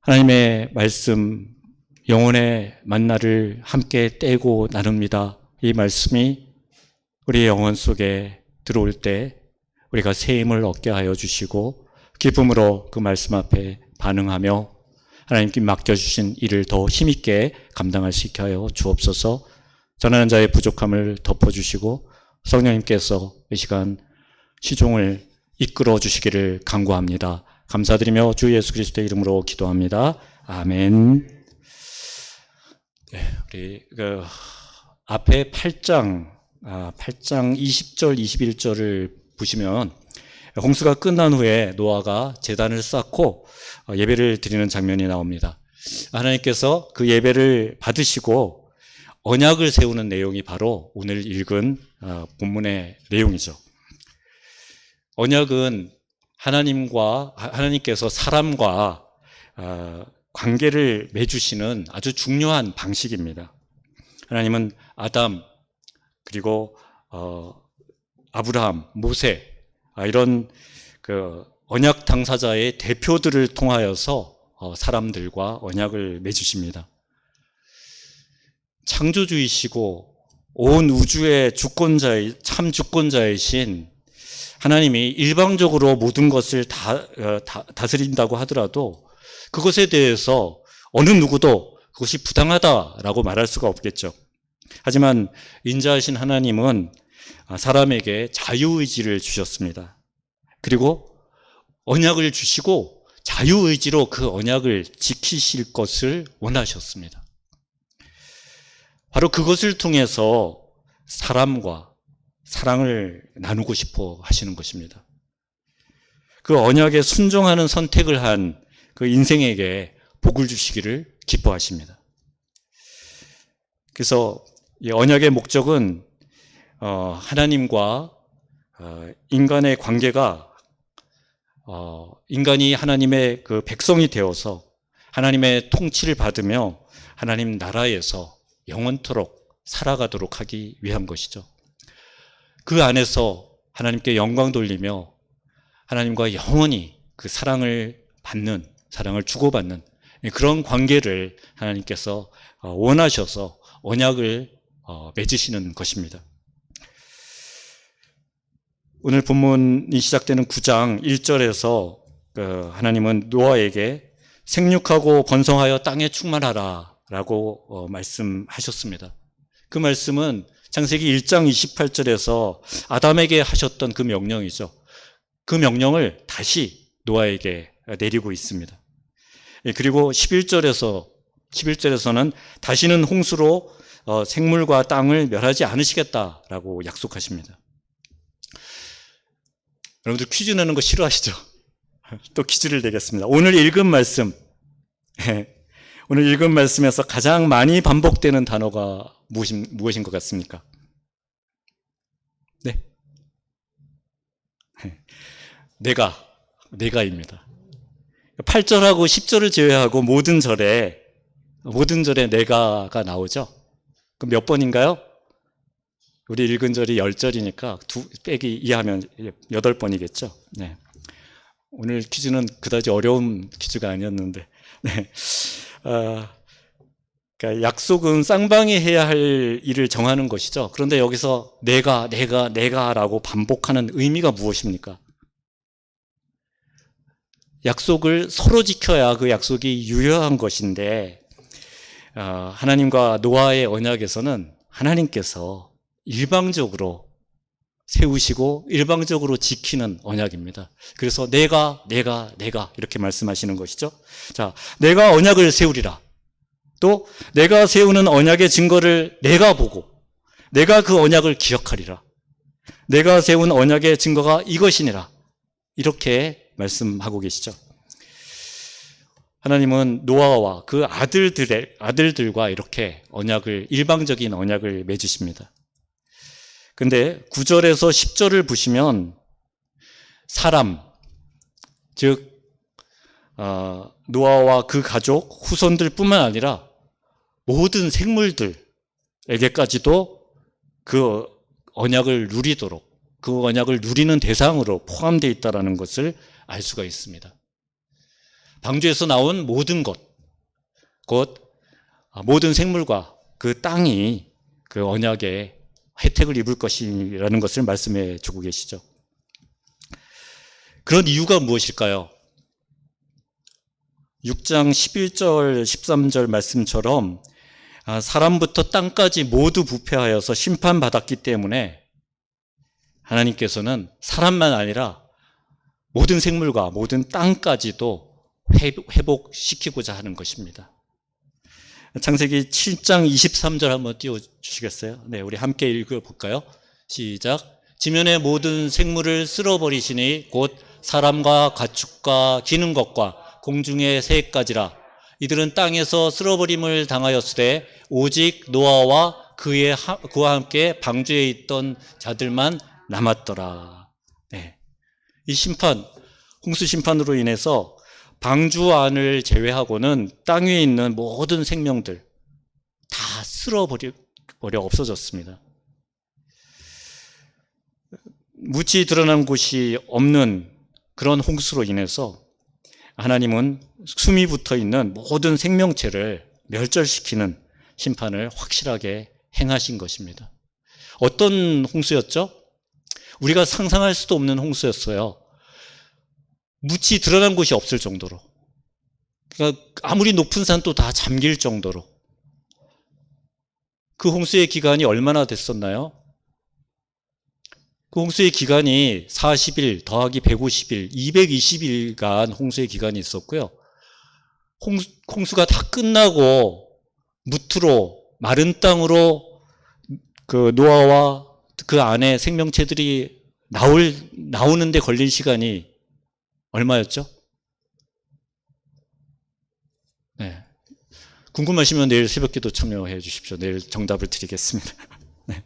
하나님의 말씀, 영혼의 만나를 함께 떼고 나눕니다. 이 말씀이 우리의 영혼 속에 들어올 때 우리가 새 힘을 얻게 하여 주시고 기쁨으로 그 말씀 앞에 반응하며 하나님께 맡겨주신 일을 더 힘있게 감당할 수 있게 하여 주옵소서. 전하는 자의 부족함을 덮어주시고 성령님께서 이 시간 시종을 이끌어 주시기를 간구합니다. 감사드리며 주 예수 그리스도의 이름으로 기도합니다. 아멘. 네, 우리 앞에 8장 20절, 21절을 보시면 홍수가 끝난 후에 노아가 제단을 쌓고 예배를 드리는 장면이 나옵니다. 하나님께서 그 예배를 받으시고 언약을 세우는 내용이 바로 오늘 읽은 본문의 내용이죠. 언약은 하나님께서 사람과 관계를 맺으시는 아주 중요한 방식입니다. 하나님은 아담 그리고 아브라함, 모세 이런 그 언약 당사자의 대표들을 통하여서 사람들과 언약을 맺으십니다. 창조주이시고 온 우주의 참 주권자이신 하나님이 일방적으로 모든 것을 다스린다고 하더라도 그것에 대해서 어느 누구도 그것이 부당하다라고 말할 수가 없겠죠. 하지만 인자하신 하나님은 사람에게 자유의지를 주셨습니다. 그리고 언약을 주시고 자유의지로 그 언약을 지키실 것을 원하셨습니다. 바로 그것을 통해서 사람과 사랑을 나누고 싶어 하시는 것입니다. 그 언약에 순종하는 선택을 한 그 인생에게 복을 주시기를 기뻐하십니다. 그래서 이 언약의 목적은 하나님과 인간의 관계가 인간이 하나님의 그 백성이 되어서 하나님의 통치를 받으며 하나님 나라에서 영원토록 살아가도록 하기 위한 것이죠. 그 안에서 하나님께 영광 돌리며 하나님과 영원히 그 사랑을 주고받는 그런 관계를 하나님께서 원하셔서 언약을 맺으시는 것입니다. 오늘 본문이 시작되는 9장 1절에서 하나님은 노아에게 생육하고 번성하여 땅에 충만하라 라고 말씀하셨습니다. 그 말씀은 창세기 1장 28절에서 아담에게 하셨던 그 명령이죠. 그 명령을 다시 노아에게 내리고 있습니다. 그리고 11절에서는 다시는 홍수로 생물과 땅을 멸하지 않으시겠다라고 약속하십니다. 여러분들 퀴즈 내는 거 싫어하시죠? 또 퀴즈를 내겠습니다. 오늘 읽은 말씀에서 가장 많이 반복되는 단어가 무엇인 것 같습니까? 네? 내가입니다. 8절하고 10절을 제외하고 모든 절에 내가가 나오죠? 그럼 몇 번인가요? 우리 읽은 절이 10절이니까 2하면 8번이겠죠? 네. 오늘 퀴즈는 그다지 어려운 퀴즈가 아니었는데, 네. 그러니까 약속은 쌍방이 해야 할 일을 정하는 것이죠. 그런데 여기서 내가라고 반복하는 의미가 무엇입니까? 약속을 서로 지켜야 그 약속이 유효한 것인데 하나님과 노아의 언약에서는 하나님께서 일방적으로 세우시고 일방적으로 지키는 언약입니다. 그래서 내가 이렇게 말씀하시는 것이죠. 자, 내가 언약을 세우리라. 또 내가 세우는 언약의 증거를 내가 보고 내가 그 언약을 기억하리라. 내가 세운 언약의 증거가 이것이니라. 이렇게 말씀하고 계시죠. 하나님은 노아와 그 아들들과 이렇게 일방적인 언약을 맺으십니다. 근데 9절에서 10절을 보시면 사람, 즉 노아와 그 가족, 후손들 뿐만 아니라 모든 생물들에게까지도 그 언약을 누리도록 그 언약을 누리는 대상으로 포함되어 있다는 것을 알 수가 있습니다. 방주에서 나온 모든 것, 곧 모든 생물과 그 땅이 그 언약의 혜택을 입을 것이라는 것을 말씀해 주고 계시죠. 그런 이유가 무엇일까요? 6장 11절, 13절 말씀처럼 사람부터 땅까지 모두 부패하여서 심판받았기 때문에 하나님께서는 사람만 아니라 모든 생물과 모든 땅까지도 회복시키고자 하는 것입니다. 창세기 7장 23절 한번 띄워주시겠어요? 네, 우리 함께 읽어볼까요? 시작. 지면의 모든 생물을 쓸어버리시니 곧 사람과 가축과 기는 것과 공중의 새까지라. 이들은 땅에서 쓸어버림을 당하였으되 오직 노아와 그와 함께 방주에 있던 자들만 남았더라. 네. 이 심판, 홍수 심판으로 인해서 방주 안을 제외하고는 땅 위에 있는 모든 생명들 다 쓸어버려 없어졌습니다. 묻히 드러난 곳이 없는 그런 홍수로 인해서 하나님은 숨이 붙어 있는 모든 생명체를 멸절시키는 심판을 확실하게 행하신 것입니다. 어떤 홍수였죠? 우리가 상상할 수도 없는 홍수였어요. 묻히 드러난 곳이 없을 정도로. 그러니까 아무리 높은 산도 다 잠길 정도로. 그 홍수의 기간이 얼마나 됐었나요? 그 홍수의 기간이 40일 더하기 150일, 220일간 홍수의 기간이 있었고요. 홍수가 다 끝나고 무트로 마른 땅으로 그 노아와 그 안에 생명체들이 나오는데 걸린 시간이 얼마였죠? 네. 궁금하시면 내일 새벽기도 참여해 주십시오. 내일 정답을 드리겠습니다. 네.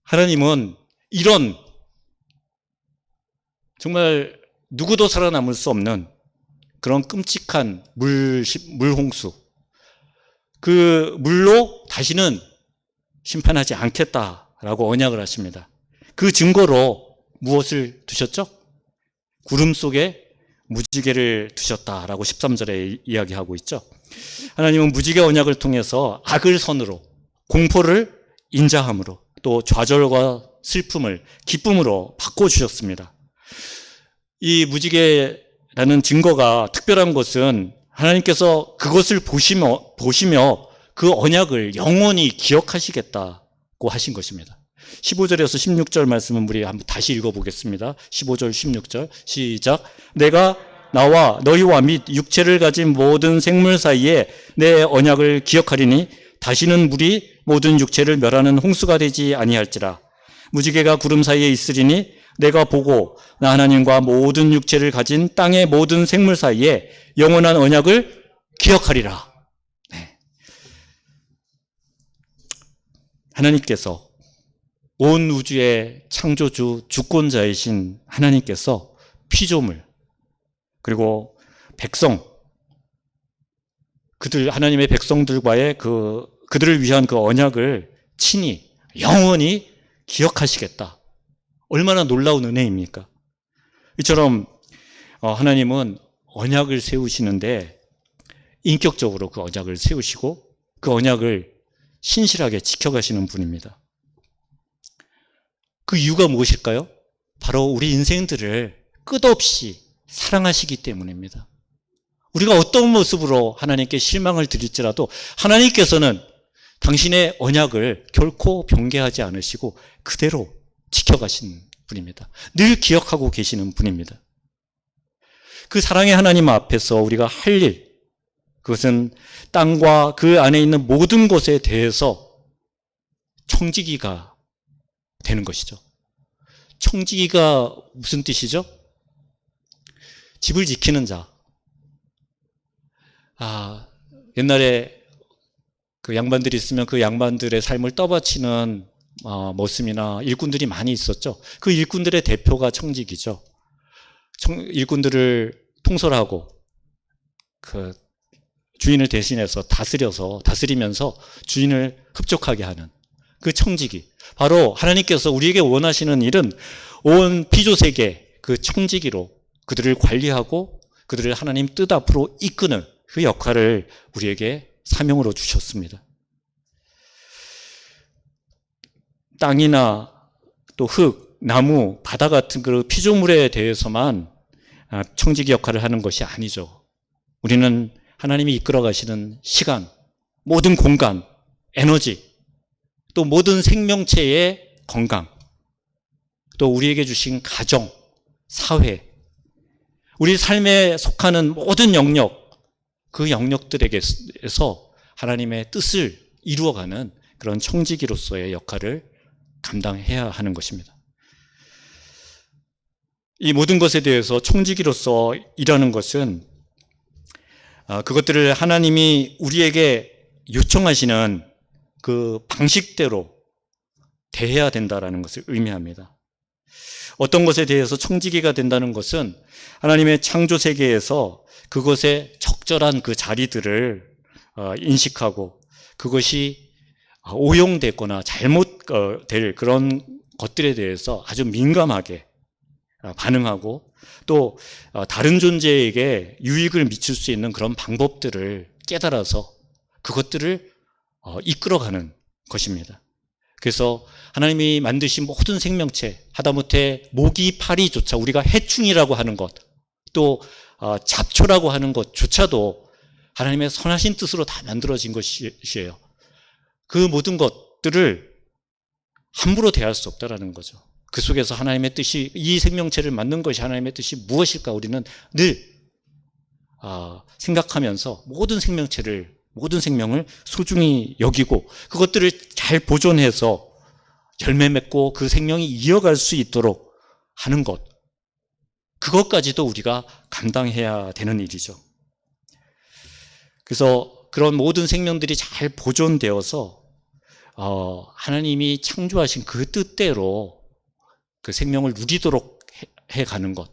하나님은 이런 정말 누구도 살아남을 수 없는 그런 끔찍한 물홍수, 그 물로 다시는 심판하지 않겠다라고 언약을 하십니다. 그 증거로 무엇을 두셨죠? 구름 속에 무지개를 두셨다라고 13절에 이야기하고 있죠. 하나님은 무지개 언약을 통해서 악을 선으로, 공포를 인자함으로, 또 좌절과 슬픔을 기쁨으로 바꿔주셨습니다. 이 무지개라는 증거가 특별한 것은 하나님께서 그것을 보시며 그 언약을 영원히 기억하시겠다고 하신 것입니다. 15절에서 16절 말씀은 우리 한번 다시 읽어보겠습니다. 15절 16절 시작. 내가 나와 너희와 및 육체를 가진 모든 생물 사이에 내 언약을 기억하리니 다시는 물이 모든 육체를 멸하는 홍수가 되지 아니할지라. 무지개가 구름 사이에 있으리니 내가 보고 나 하나님과 모든 육체를 가진 땅의 모든 생물 사이에 영원한 언약을 기억하리라. 네. 하나님께서 온 우주의 창조주 주권자이신 하나님께서 피조물 그리고 백성 하나님의 백성들과의 그들을 위한 그 언약을 친히 영원히 기억하시겠다. 얼마나 놀라운 은혜입니까? 이처럼 하나님은 언약을 세우시는데 인격적으로 그 언약을 세우시고 그 언약을 신실하게 지켜가시는 분입니다. 그 이유가 무엇일까요? 바로 우리 인생들을 끝없이 사랑하시기 때문입니다. 우리가 어떤 모습으로 하나님께 실망을 드릴지라도 하나님께서는 당신의 언약을 결코 변개하지 않으시고 그대로 지켜가시는 분입니다. 늘 기억하고 계시는 분입니다. 그 사랑의 하나님 앞에서 우리가 할 일, 그것은 땅과 그 안에 있는 모든 것에 대해서 청지기가 되는 것이죠. 청지기가 무슨 뜻이죠? 집을 지키는 자. 옛날에 그 양반들이 있으면 그 양반들의 삶을 떠받치는 머슴이나 일꾼들이 많이 있었죠. 그 일꾼들의 대표가 청지기죠. 일꾼들을 통솔하고 그 주인을 대신해서 다스리면서 주인을 흡족하게 하는 그 청지기. 바로 하나님께서 우리에게 원하시는 일은 온 피조세계 그 청지기로 그들을 관리하고 그들을 하나님 뜻 앞으로 이끄는 그 역할을 우리에게 사명으로 주셨습니다. 땅이나 또 흙, 나무, 바다 같은 그 피조물에 대해서만 청지기 역할을 하는 것이 아니죠. 우리는 하나님이 이끌어 가시는 시간, 모든 공간, 에너지, 또 모든 생명체의 건강, 또 우리에게 주신 가정, 사회, 우리 삶에 속하는 모든 영역, 그 영역들에게서 하나님의 뜻을 이루어가는 그런 청지기로서의 역할을 감당해야 하는 것입니다. 이 모든 것에 대해서 청지기로서 일하는 것은 그것들을 하나님이 우리에게 요청하시는 그 방식대로 대해야 된다는 것을 의미합니다. 어떤 것에 대해서 청지기가 된다는 것은 하나님의 창조 세계에서 그것의 적절한 그 자리들을 인식하고 그것이 오용됐거나 잘못될 그런 것들에 대해서 아주 민감하게 반응하고 또 다른 존재에게 유익을 미칠 수 있는 그런 방법들을 깨달아서 그것들을 이끌어가는 것입니다. 그래서 하나님이 만드신 모든 생명체, 하다못해 모기, 파리조차 우리가 해충이라고 하는 것, 또 잡초라고 하는 것조차도 하나님의 선하신 뜻으로 다 만들어진 것이에요. 그 모든 것들을 함부로 대할 수 없다라는 거죠. 그 속에서 하나님의 뜻이, 이 생명체를 만든 것이 하나님의 뜻이 무엇일까 우리는 늘 생각하면서 모든 생명을 소중히 여기고 그것들을 잘 보존해서 열매 맺고 그 생명이 이어갈 수 있도록 하는 것, 그것까지도 우리가 감당해야 되는 일이죠. 그래서 그런 모든 생명들이 잘 보존되어서 하나님이 창조하신 그 뜻대로 그 생명을 누리도록 해가는 것,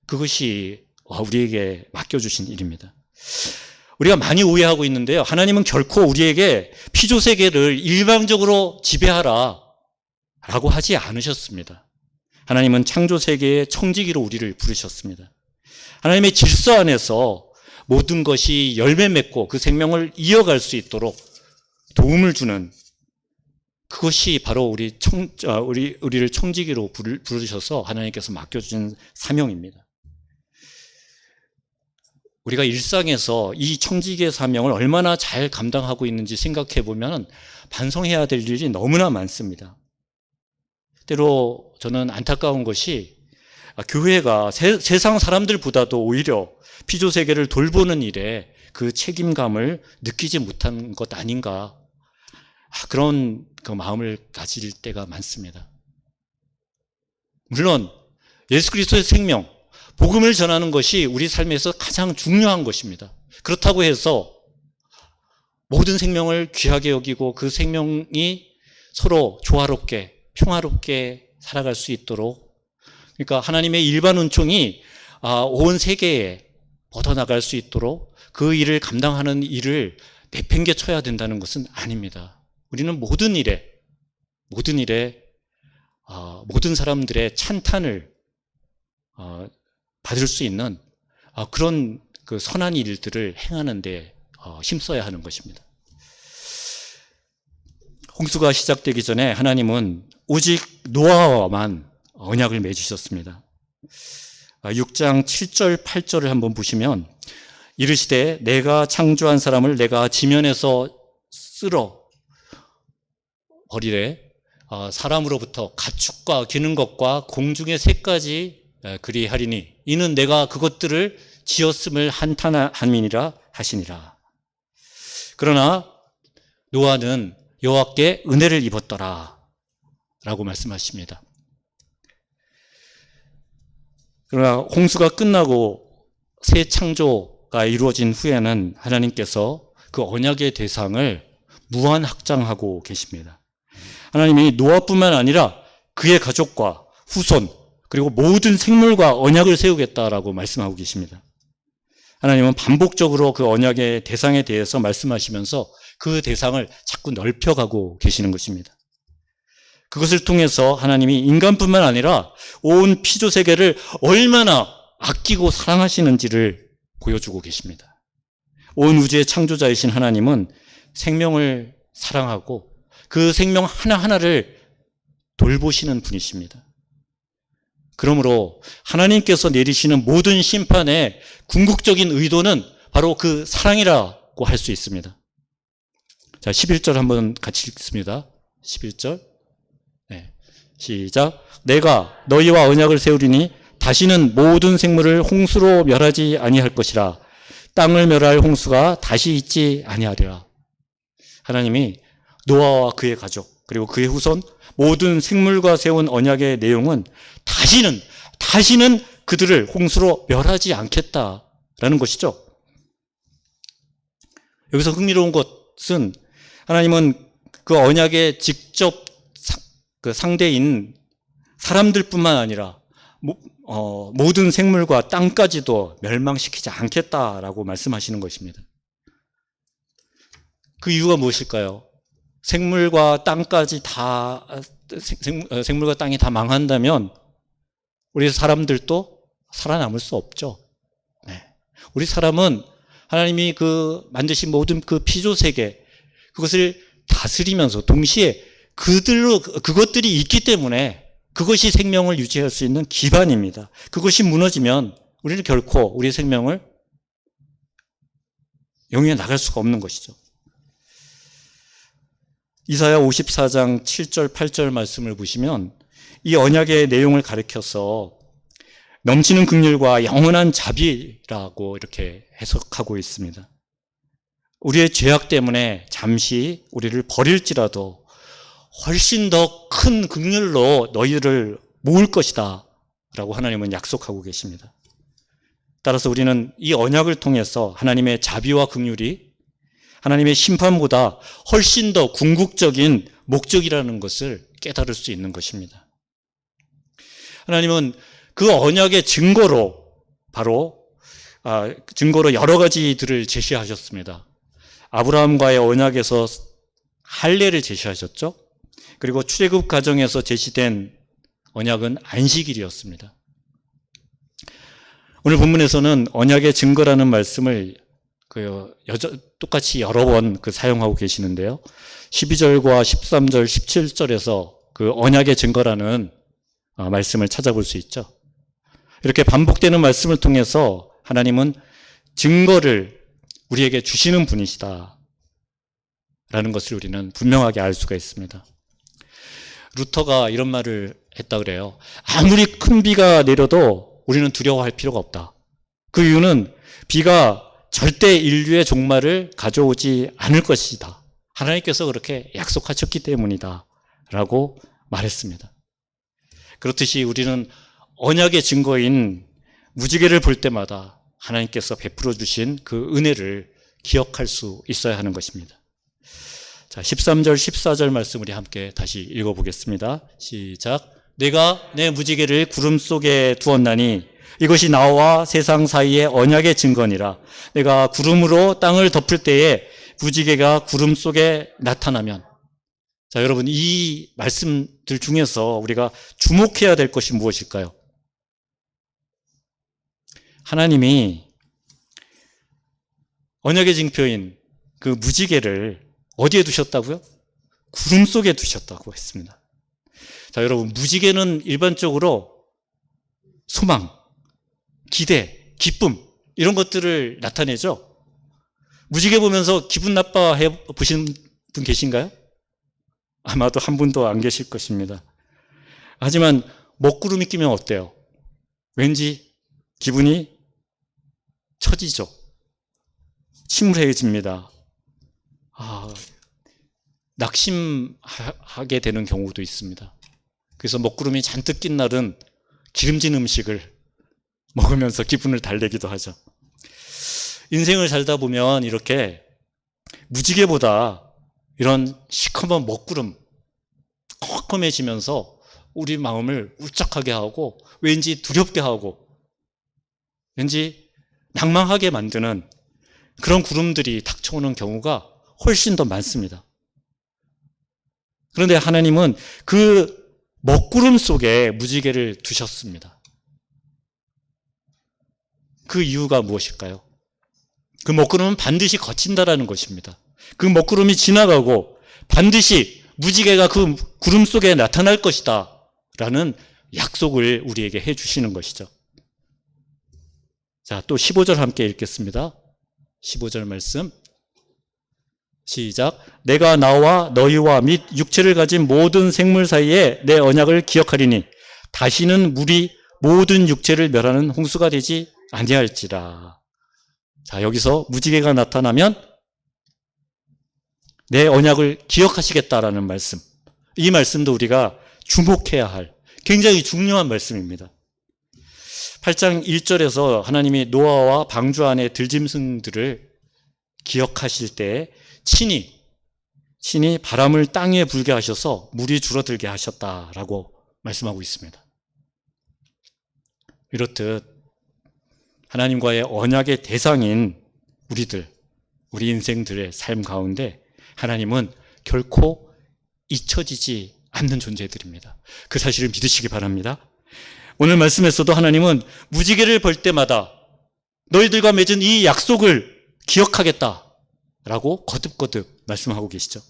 그것이 우리에게 맡겨주신 일입니다. 우리가 많이 오해하고 있는데요, 하나님은 결코 우리에게 피조세계를 일방적으로 지배하라 라고 하지 않으셨습니다. 하나님은 창조세계의 청지기로 우리를 부르셨습니다. 하나님의 질서 안에서 모든 것이 열매 맺고 그 생명을 이어갈 수 있도록 도움을 주는, 그것이 바로 우리를 청지기로 부르셔서 하나님께서 맡겨주신 사명입니다. 우리가 일상에서 이 청지기의 사명을 얼마나 잘 감당하고 있는지 생각해 보면 반성해야 될 일이 너무나 많습니다. 때로 저는 안타까운 것이 교회가 세상 사람들보다도 오히려 피조세계를 돌보는 일에 그 책임감을 느끼지 못한 것 아닌가, 그런 그 마음을 가질 때가 많습니다. 물론 예수 그리스도의 생명, 복음을 전하는 것이 우리 삶에서 가장 중요한 것입니다. 그렇다고 해서 모든 생명을 귀하게 여기고 그 생명이 서로 조화롭게 평화롭게 살아갈 수 있도록, 그러니까 하나님의 일반 은총이 온 세계에 뻗어나갈 수 있도록 그 일을 감당하는 일을 내팽개쳐야 된다는 것은 아닙니다. 우리는 모든 일에 모든 사람들의 찬탄을 받을 수 있는 그런 그 선한 일들을 행하는 데 힘써야 하는 것입니다. 홍수가 시작되기 전에 하나님은 오직 노아와만 언약을 맺으셨습니다. 6장 7절 8절을 한번 보시면, 이르시되 내가 창조한 사람을 내가 지면에서 쓸어 버리래 사람으로부터 가축과 기는 것과 공중의 새까지 그리하리니 이는 내가 그것들을 지었음을 한탄함이니라 하시니라. 그러나 노아는 여호와께 은혜를 입었더라 라고 말씀하십니다. 그러나 홍수가 끝나고 새 창조가 이루어진 후에는 하나님께서 그 언약의 대상을 무한 확장하고 계십니다. 하나님이 노아뿐만 아니라 그의 가족과 후손 그리고 모든 생물과 언약을 세우겠다라고 말씀하고 계십니다. 하나님은 반복적으로 그 언약의 대상에 대해서 말씀하시면서 그 대상을 자꾸 넓혀가고 계시는 것입니다. 그것을 통해서 하나님이 인간뿐만 아니라 온 피조세계를 얼마나 아끼고 사랑하시는지를 보여주고 계십니다. 온 우주의 창조자이신 하나님은 생명을 사랑하고 그 생명 하나하나를 돌보시는 분이십니다. 그러므로 하나님께서 내리시는 모든 심판의 궁극적인 의도는 바로 그 사랑이라고 할 수 있습니다. 자, 11절 한번 같이 읽습니다. 11절. 네. 시작. 내가 너희와 언약을 세우리니 다시는 모든 생물을 홍수로 멸하지 아니할 것이라. 땅을 멸할 홍수가 다시 있지 아니하리라. 하나님이 노아와 그의 가족 그리고 그의 후손 모든 생물과 세운 언약의 내용은 다시는 그들을 홍수로 멸하지 않겠다라는 것이죠. 여기서 흥미로운 것은 하나님은 그 언약의 직접 그 상대인 사람들뿐만 아니라 모든 생물과 땅까지도 멸망시키지 않겠다라고 말씀하시는 것입니다. 그 이유가 무엇일까요? 생물과 땅까지 다 생물과 땅이 다 망한다면 우리 사람들도 살아남을 수 없죠. 네. 우리 사람은 하나님이 그 만드신 모든 그 피조 세계 그것을 다스리면서 동시에 그것들이 있기 때문에 그것이 생명을 유지할 수 있는 기반입니다. 그것이 무너지면 우리는 결코 우리의 생명을 영위해 나갈 수가 없는 것이죠. 이사야 54장 7절 8절 말씀을 보시면 이 언약의 내용을 가리켜서 넘치는 긍휼과 영원한 자비라고 이렇게 해석하고 있습니다. 우리의 죄악 때문에 잠시 우리를 버릴지라도 훨씬 더 큰 긍휼로 너희를 모을 것이다 라고 하나님은 약속하고 계십니다. 따라서 우리는 이 언약을 통해서 하나님의 자비와 긍휼이 하나님의 심판보다 훨씬 더 궁극적인 목적이라는 것을 깨달을 수 있는 것입니다. 하나님은 그 언약의 증거로 여러 가지들을 제시하셨습니다. 아브라함과의 언약에서 할례를 제시하셨죠. 그리고 출애굽 과정에서 제시된 언약은 안식일이었습니다. 오늘 본문에서는 언약의 증거라는 말씀을 똑같이 여러 번 사용하고 계시는데요. 12절과 13절, 17절에서 그 언약의 증거라는 말씀을 찾아볼 수 있죠. 이렇게 반복되는 말씀을 통해서 하나님은 증거를 우리에게 주시는 분이시다 라는 것을 우리는 분명하게 알 수가 있습니다. 루터가 이런 말을 했다 그래요. 아무리 큰 비가 내려도 우리는 두려워할 필요가 없다. 그 이유는 비가 절대 인류의 종말을 가져오지 않을 것이다. 하나님께서 그렇게 약속하셨기 때문이다 라고 말했습니다. 그렇듯이 우리는 언약의 증거인 무지개를 볼 때마다 하나님께서 베풀어 주신 그 은혜를 기억할 수 있어야 하는 것입니다. 자, 13절, 14절 말씀 우리 함께 다시 읽어보겠습니다. 시작. 내가 내 무지개를 구름 속에 두었나니 이것이 나와 세상 사이의 언약의 증거니라. 내가 구름으로 땅을 덮을 때에 무지개가 구름 속에 나타나면. 자, 여러분, 이 말씀들 중에서 우리가 주목해야 될 것이 무엇일까요? 하나님이 언약의 징표인 그 무지개를 어디에 두셨다고요? 구름 속에 두셨다고 했습니다. 자, 여러분, 무지개는 일반적으로 소망, 기대, 기쁨 이런 것들을 나타내죠. 무지개 보면서 기분 나빠해 보신 분 계신가요? 아마도 한 분도 안 계실 것입니다. 하지만 먹구름이 끼면 어때요? 왠지 기분이 처지죠. 침울해집니다. 낙심하게 되는 경우도 있습니다. 그래서 먹구름이 잔뜩 낀 날은 기름진 음식을 먹으면서 기분을 달래기도 하죠. 인생을 살다 보면 이렇게 무지개보다 이런 시커먼 먹구름 컴컴해지면서 우리 마음을 울적하게 하고 왠지 두렵게 하고 왠지 낭망하게 만드는 그런 구름들이 닥쳐오는 경우가 훨씬 더 많습니다. 그런데 하나님은 그 먹구름 속에 무지개를 두셨습니다. 그 이유가 무엇일까요? 그 먹구름은 반드시 거친다라는 것입니다. 그 먹구름이 지나가고 반드시 무지개가 그 구름 속에 나타날 것이다 라는 약속을 우리에게 해 주시는 것이죠. 자, 또 15절 함께 읽겠습니다. 15절 말씀 시작. 내가 나와 너희와 및 육체를 가진 모든 생물 사이에 내 언약을 기억하리니 다시는 물이 모든 육체를 멸하는 홍수가 되지 아니할지라. 자, 여기서 무지개가 나타나면 내 언약을 기억하시겠다라는 말씀. 이 말씀도 우리가 주목해야 할 굉장히 중요한 말씀입니다. 8장 1절에서 하나님이 노아와 방주 안에 들짐승들을 기억하실 때 친히 바람을 땅에 불게 하셔서 물이 줄어들게 하셨다라고 말씀하고 있습니다. 이렇듯 하나님과의 언약의 대상인 우리 인생들의 삶 가운데 하나님은 결코 잊혀지지 않는 존재들입니다. 그 사실을 믿으시기 바랍니다. 오늘 말씀에서도 하나님은 무지개를 볼 때마다 너희들과 맺은 이 약속을 기억하겠다라고 거듭거듭 말씀하고 계시죠.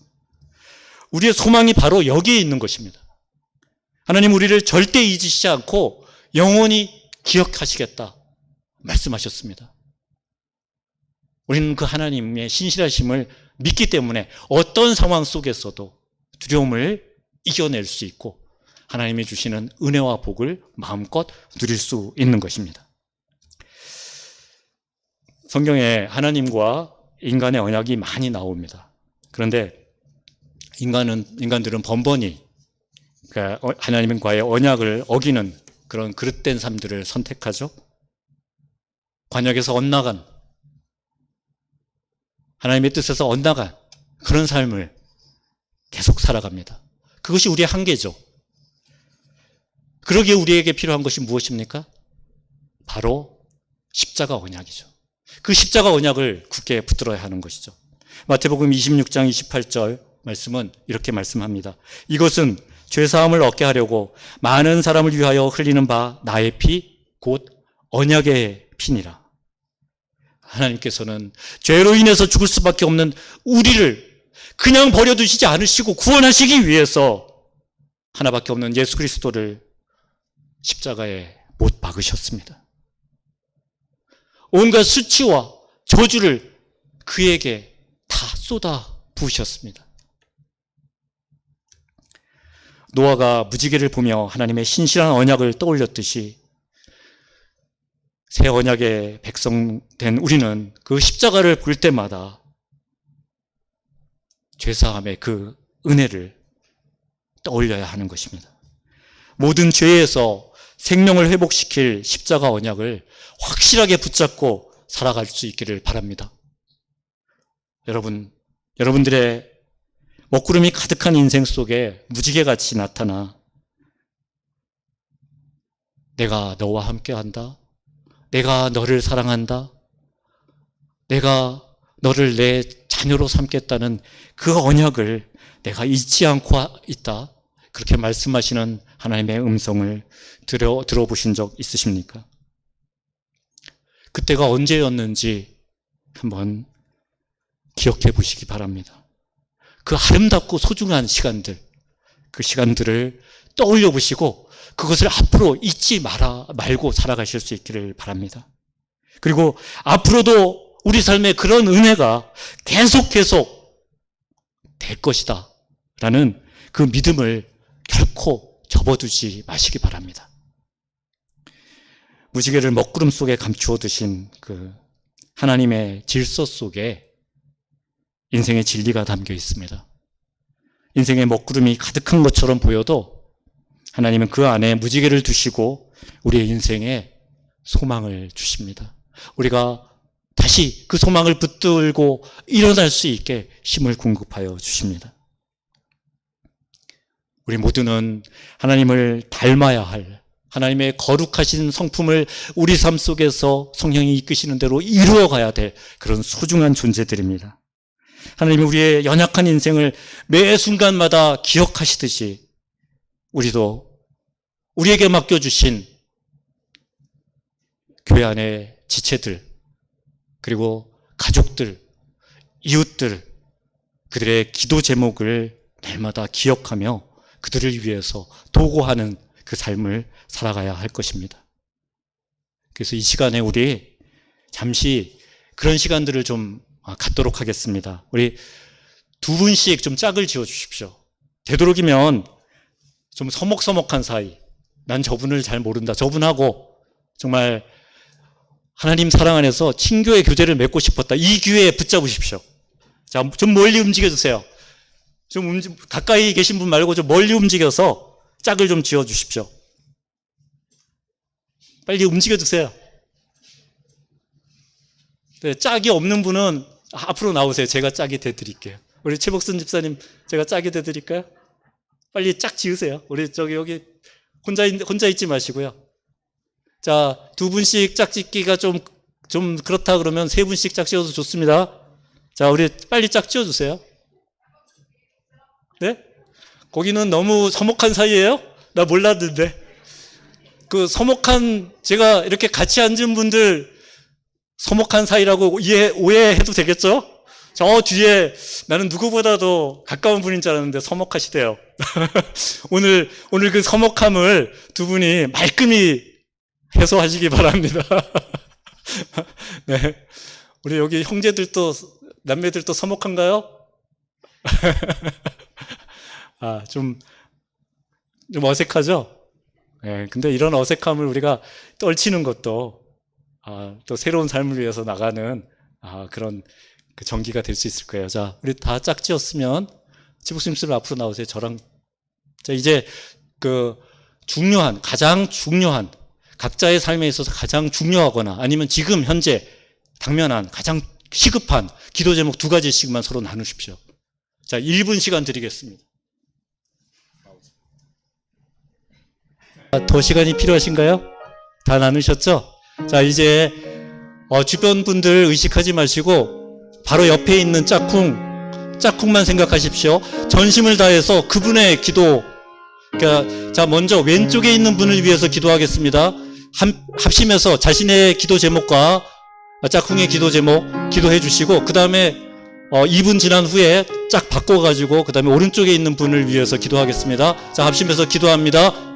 우리의 소망이 바로 여기에 있는 것입니다. 하나님 우리를 절대 잊으시지 않고 영원히 기억하시겠다 말씀하셨습니다. 우리는 그 하나님의 신실하심을 믿기 때문에 어떤 상황 속에서도 두려움을 이겨낼 수 있고 하나님이 주시는 은혜와 복을 마음껏 누릴 수 있는 것입니다. 성경에 하나님과 인간의 언약이 많이 나옵니다. 그런데 인간들은 번번이 하나님과의 언약을 어기는 그런 그릇된 삶들을 선택하죠. 관역에서 엇나간, 하나님의 뜻에서 엇나간 그런 삶을 계속 살아갑니다. 그것이 우리의 한계죠. 그러기에 우리에게 필요한 것이 무엇입니까? 바로 십자가 언약이죠. 그 십자가 언약을 굳게 붙들어야 하는 것이죠. 마태복음 26장 28절 말씀은 이렇게 말씀합니다. 이것은 죄사함을 얻게 하려고 많은 사람을 위하여 흘리는 바 나의 피 곧 언약의 피니라. 하나님께서는 죄로 인해서 죽을 수밖에 없는 우리를 그냥 버려두시지 않으시고 구원하시기 위해서 하나밖에 없는 예수 그리스도를 십자가에 못 박으셨습니다. 온갖 수치와 저주를 그에게 다 쏟아 부으셨습니다. 노아가 무지개를 보며 하나님의 신실한 언약을 떠올렸듯이 새 언약의 백성된 우리는 그 십자가를 볼 때마다 죄사함의 그 은혜를 떠올려야 하는 것입니다. 모든 죄에서 생명을 회복시킬 십자가 언약을 확실하게 붙잡고 살아갈 수 있기를 바랍니다. 여러분들의 먹구름이 가득한 인생 속에 무지개같이 나타나 내가 너와 함께한다. 내가 너를 사랑한다. 내가 너를 내 자녀로 삼겠다는 그 언약을 내가 잊지 않고 있다. 그렇게 말씀하시는 하나님의 음성을 들어보신 적 있으십니까? 그때가 언제였는지 한번 기억해 보시기 바랍니다. 그 아름답고 소중한 시간들, 그 시간들을 떠올려 보시고 그것을 앞으로 잊지 말고 살아가실 수 있기를 바랍니다. 그리고 앞으로도 우리 삶에 그런 은혜가 계속 될 것이다 라는 그 믿음을 결코 접어두지 마시기 바랍니다. 무지개를 먹구름 속에 감추어 두신 그 하나님의 질서 속에 인생의 진리가 담겨 있습니다. 인생의 먹구름이 가득한 것처럼 보여도 하나님은 그 안에 무지개를 두시고 우리의 인생에 소망을 주십니다. 우리가 다시 그 소망을 붙들고 일어날 수 있게 힘을 공급하여 주십니다. 우리 모두는 하나님을 닮아야 할 하나님의 거룩하신 성품을 우리 삶 속에서 성령이 이끄시는 대로 이루어가야 될 그런 소중한 존재들입니다. 하나님이 우리의 연약한 인생을 매 순간마다 기억하시듯이 우리도 우리에게 맡겨주신 교회 안의 지체들 그리고 가족들, 이웃들, 그들의 기도 제목을 날마다 기억하며 그들을 위해서 도구하는 그 삶을 살아가야 할 것입니다. 그래서 이 시간에 우리 잠시 그런 시간들을 좀 갖도록 하겠습니다. 우리 두 분씩 좀 짝을 지어 주십시오. 되도록이면 좀 서먹서먹한 사이, 난 저분을 잘 모른다, 저분하고 정말 하나님 사랑 안에서 친교의 교제를 맺고 싶었다, 이 기회에 붙잡으십시오. 자, 좀 멀리 움직여주세요. 가까이 계신 분 말고 좀 멀리 움직여서 짝을 좀 지어 주십시오. 빨리 움직여주세요. 네, 짝이 없는 분은 앞으로 나오세요. 제가 짝이 돼드릴게요. 우리 최복순 집사님, 제가 짝이 돼드릴까요? 빨리 짝 지으세요. 우리 여기 혼자 있지 마시고요. 자, 두 분씩 짝 짓기가 좀 그렇다 그러면 세 분씩 짝 지어도 좋습니다. 자, 우리 빨리 짝 지어주세요. 네? 거기는 너무 서먹한 사이예요? 나 몰랐는데. 그 제가 이렇게 같이 앉은 분들 서먹한 사이라고 오해해도 되겠죠? 저 뒤에 나는 누구보다도 가까운 분인 줄 알았는데 서먹하시대요. 오늘 그 서먹함을 두 분이 말끔히 해소하시기 바랍니다. 네. 우리 여기 형제들도, 남매들도 서먹한가요? 좀 어색하죠? 네, 근데 이런 어색함을 우리가 떨치는 것도, 또 새로운 삶을 위해서 나가는, 그런 그 전기가 될 수 있을 거예요. 자, 우리 다 짝지었으면, 지복스님 앞으로 나오세요. 저랑. 자, 이제 가장 중요한, 각자의 삶에 있어서 가장 중요하거나 아니면 지금 현재 당면한 가장 시급한 기도 제목 2가지씩만 서로 나누십시오. 자, 1분 시간 드리겠습니다. 더 시간이 필요하신가요? 다 나누셨죠? 자, 이제 주변 분들 의식하지 마시고 바로 옆에 있는 짝꿍만 생각하십시오. 전심을 다해서 그분의 기도, 그러니까 자, 먼저 왼쪽에 있는 분을 위해서 기도하겠습니다. 합심해서 자신의 기도 제목과 짝꿍의 기도 제목 기도해 주시고, 그 다음에 2분 지난 후에 짝 바꿔가지고 그 다음에 오른쪽에 있는 분을 위해서 기도하겠습니다. 자, 합심해서 기도합니다.